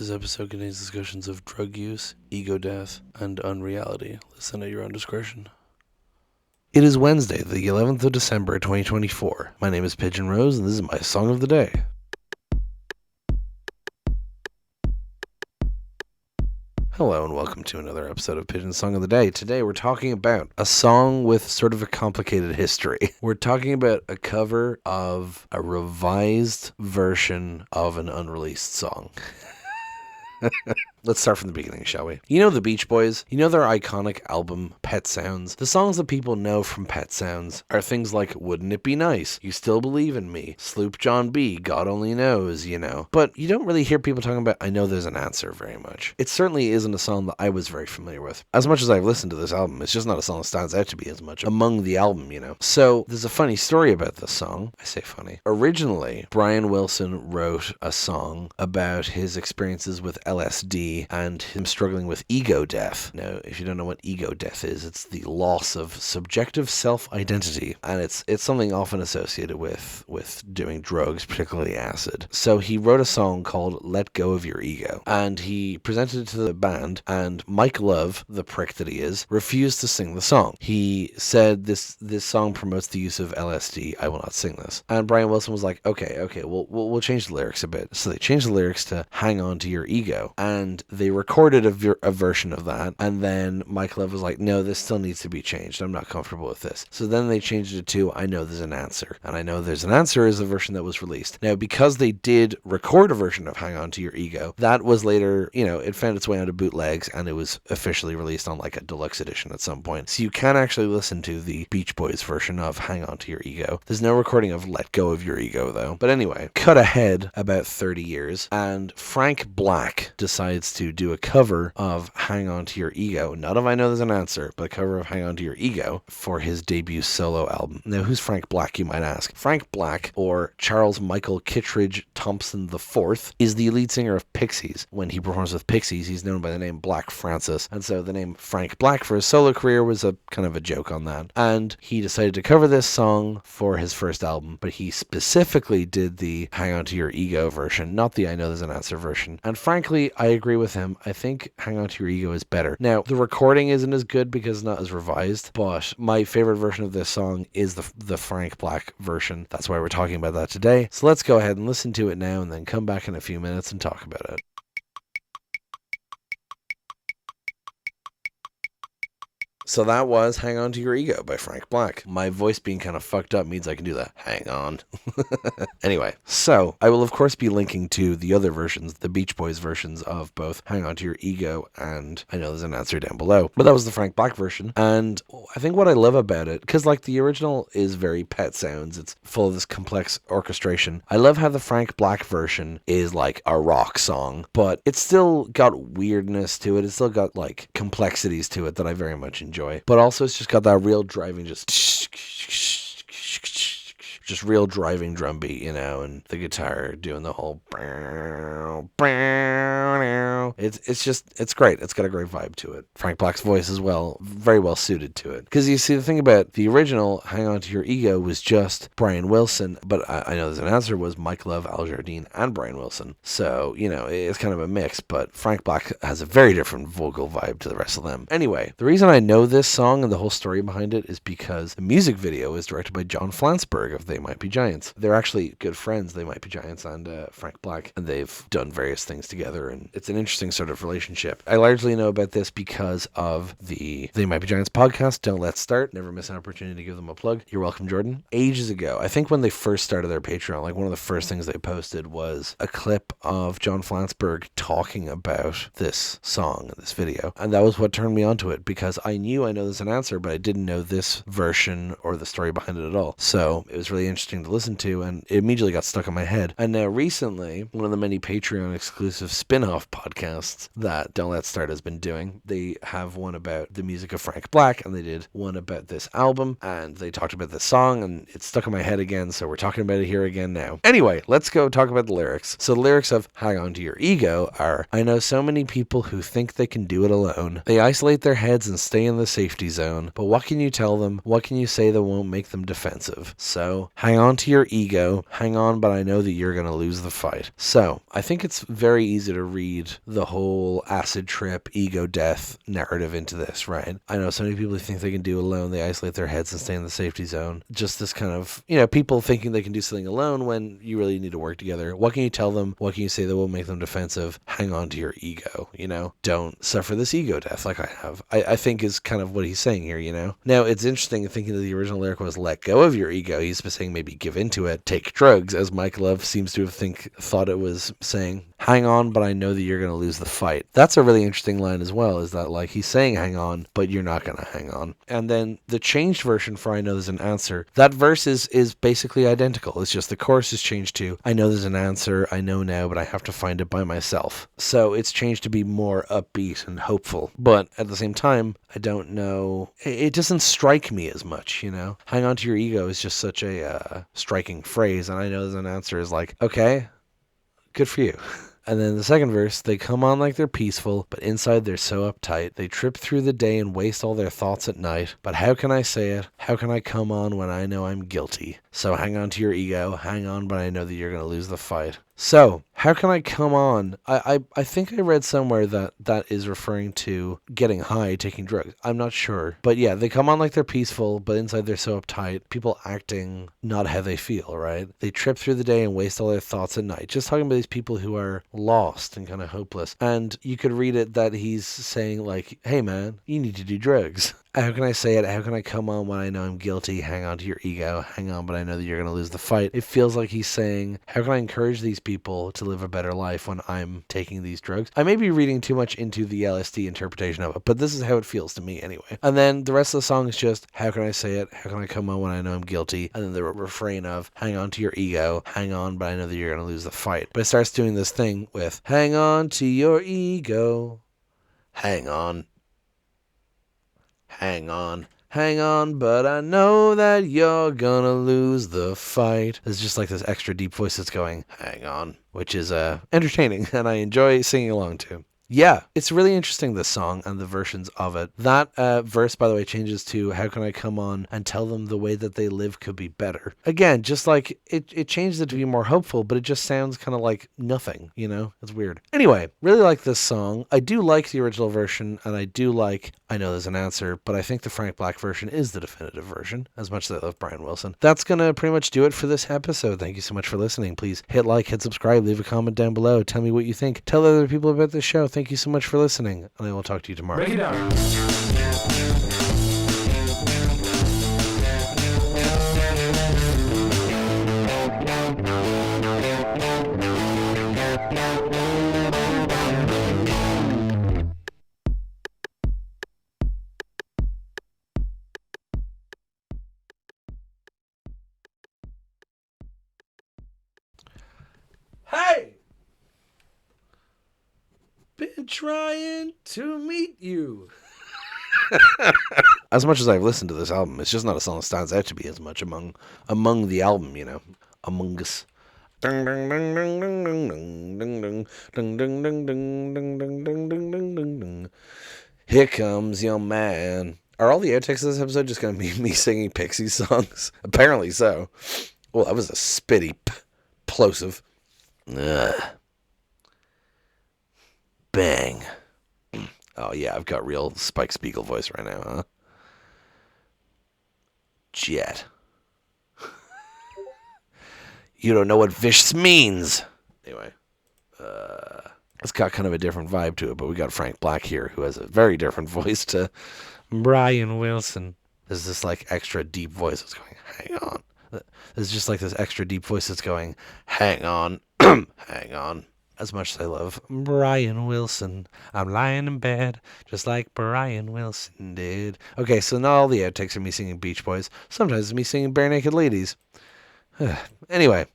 This episode contains discussions of drug use, ego death, and unreality. Listen at your own discretion. It is Wednesday, the 11th of December, 2024. My name is Pigeon and this is my song of the day. Hello and welcome to another episode of Pigeon Song of the Day. Today we're talking about a song with sort of a complicated history. We're talking about a cover of a revised version of an unreleased song. Let's start from the beginning, shall we? You know the Beach Boys? You know their iconic album, Pet Sounds? The songs that people know from Pet Sounds are things like Wouldn't It Be Nice? You Still Believe in Me? Sloop John B? God Only Knows, you know. But you don't really hear people talking about I Know There's an Answer very much. It certainly isn't a song that I was very familiar with. As much as I've listened to this album, it's just not a song that stands out to me as much among the album, you know. So there's a funny story about this song. I say funny. Originally, Brian Wilson wrote a song about his experiences with LSD and him struggling with ego death. Now, if you don't know what ego death is, it's the loss of subjective self-identity, and it's something often associated with doing drugs, particularly acid. So he wrote a song called Let Go of Your Ego, and he presented it to the band, and Mike Love, the prick that he is, refused to sing the song. He said, this song promotes the use of LSD, I will not sing this. And Brian Wilson was like, okay, we'll change the lyrics a bit. So they changed the lyrics to Hang On to Your Ego, and they recorded a version of that, and then Mike Love was like, no, this still needs to be changed. I'm not comfortable with this. So then they changed it to I Know There's an Answer. And I Know There's an Answer is the version that was released. Now, because they did record a version of Hang On to Your Ego, that was later, it found its way onto bootlegs, and it was officially released on like a deluxe edition at some point. So you can actually listen to the Beach Boys version of Hang On to Your Ego. There's no recording of Let Go of Your Ego, though. But anyway, cut ahead about 30 years, and Frank Black decides to do a cover of Hang On to Your Ego, not of I Know There's an Answer, but a cover of Hang On to Your Ego for his debut solo album. Now, who's Frank Black, you might ask? Frank Black, or Charles Michael Kittredge Thompson IV, is the lead singer of Pixies. When he performs with Pixies, he's known by the name Black Francis, and so the name Frank Black for his solo career was a kind of a joke on that. And he decided to cover this song for his first album, but he specifically did the Hang On to Your Ego version, not the I Know There's an Answer version. And frankly, I agree with him. I think Hang On to Your Ego is better. Now, the recording isn't as good because it's not as revised, but my favorite version of this song is the Frank Black version. That's why we're talking about that today. So let's go ahead and listen to it now and then come back in a few minutes and talk about it. So that was Hang On to Your Ego by Frank Black. My voice being kind of fucked up means I can do that. Hang on. Anyway, so I will of course be linking to the other versions, the Beach Boys versions of both Hang On to Your Ego and I Know There's an Answer down below. But that was the Frank Black version. And I think what I love about it, because like the original is very Pet Sounds, it's full of this complex orchestration. I love how the Frank Black version is like a rock song, but it's still got weirdness to it. It's still got like complexities to it that I very much enjoy. But also it's just got that real driving, just real driving drum beat, and the guitar doing the whole it's great. It's got a great vibe to it. Frank Black's voice as well, very well suited to it. Because you see, the thing about the original Hang On to Your Ego was just Brian Wilson, but I Know There's an Answer was Mike Love, Al Jardine, and Brian Wilson. So, it's kind of a mix, but Frank Black has a very different vocal vibe to the rest of them. Anyway, the reason I know this song and the whole story behind it is because the music video is directed by John Flansburgh of They Might Be Giants. They're actually good friends, They Might Be Giants and Frank Black, and they've done various things together, and it's an interesting sort of relationship. I largely know about this because of the They Might Be Giants podcast, Don't Let's Start. Never miss an opportunity to give them a plug. You're welcome, Jordan. Ages ago, I think when they first started their Patreon, like one of the first things they posted was a clip of John Flansburgh talking about this song and this video, and that was what turned me onto it, because I knew I Know There's an Answer, but I didn't know this version or the story behind it at all. So it was really interesting to listen to, and it immediately got stuck in my head. And now recently, one of the many Patreon exclusive spin-off podcasts podcasts that Don't Let Start has been doing. They have one about the music of Frank Black, and they did one about this album, and they talked about this song, and it's stuck in my head again, so we're talking about it here again now. Anyway, let's go talk about the lyrics. So the lyrics of Hang On To Your Ego are, I know so many people who think they can do it alone. They isolate their heads and stay in the safety zone, but what can you tell them? What can you say that won't make them defensive? So, hang on to your ego, hang on, but I know that you're going to lose the fight. So, I think it's very easy to read the whole acid trip, ego death narrative into this, right? I know so many people who think they can do it alone, they isolate their heads and stay in the safety zone. Just this kind of, people thinking they can do something alone when you really need to work together. What can you tell them? What can you say that will make them defensive? Hang on to your ego, Don't suffer this ego death like I have. I think is kind of what he's saying here, Now, it's interesting thinking that the original lyric was let go of your ego. He's saying maybe give into it, take drugs, as Mike Love seems to have thought it was saying. Hang on, but I know that you're going to lose the fight. That's a really interesting line as well, is that like he's saying hang on, but you're not going to hang on. And then the changed version for I know there's an answer, that verse is basically identical. It's just the chorus is changed to I know there's an answer, I know now, but I have to find it by myself. So it's changed to be more upbeat and hopeful. But at the same time, I don't know, it doesn't strike me as much, Hang on to your ego is just such a striking phrase, and I know there's an answer is like, okay, good for you. And then the second verse, they come on like they're peaceful, but inside they're so uptight. They trip through the day and waste all their thoughts at night. But how can I say it? How can I come on when I know I'm guilty? So hang on to your ego, hang on, but I know that you're going to lose the fight. So, how can I come on? I think I read somewhere that is referring to getting high, taking drugs. I'm not sure. But yeah, they come on like they're peaceful, but inside they're so uptight. People acting not how they feel, right? They trip through the day and waste all their thoughts at night. Just talking about these people who are lost and kind of hopeless. And you could read it that he's saying like, hey man, you need to do drugs. How can I say it? How can I come on when I know I'm guilty? Hang on to your ego. Hang on, but I know that you're going to lose the fight. It feels like he's saying, how can I encourage these people to live a better life when I'm taking these drugs? I may be reading too much into the LSD interpretation of it, but this is how it feels to me anyway. And then the rest of the song is just, how can I say it? How can I come on when I know I'm guilty? And then the refrain of, hang on to your ego. Hang on, but I know that you're going to lose the fight. But it starts doing this thing with, hang on to your ego. Hang on. Hang on, but I know that you're gonna lose the fight. There's just like this extra deep voice that's going, hang on, which is entertaining, and I enjoy singing along to. Yeah, it's really interesting, this song and the versions of it. That verse, by the way, changes to, how can I come on and tell them the way that they live could be better? Again, just like, it changes it to be more hopeful, but it just sounds kind of like nothing, It's weird. Anyway, really like this song. I do like the original version, and I do like I Know There's an Answer, but I think the Frank Black version is the definitive version, as much as I love Brian Wilson. That's gonna pretty much do it for this episode. Thank you so much for listening. Please hit like, hit subscribe, leave a comment down below. Tell me what you think. Tell other people about this show. Thank you so much for listening, and I will talk to you tomorrow. Break it down. Hey! Been trying to meet you. As much as I've listened to this album, it's just not a song that stands out to me as much among the album, among us. Here comes your man. Are all the outtakes of this episode just gonna be me singing Pixie songs? Apparently so. Well, that was a spitty plosive. Bang. Oh yeah, I've got real Spike Spiegel voice right now, huh? Jet. You don't know what Vish means. Anyway, it's got kind of a different vibe to it, but we got Frank Black here, who has a very different voice to Brian Wilson. There's this like extra deep voice that's going, hang on. There's just like this extra deep voice that's going, hang on, hang on. As much as I love Brian Wilson, I'm lying in bed just like Brian Wilson did. Okay, so not all the outtakes are me singing Beach Boys. Sometimes it's me singing Bare Naked Ladies. Anyway,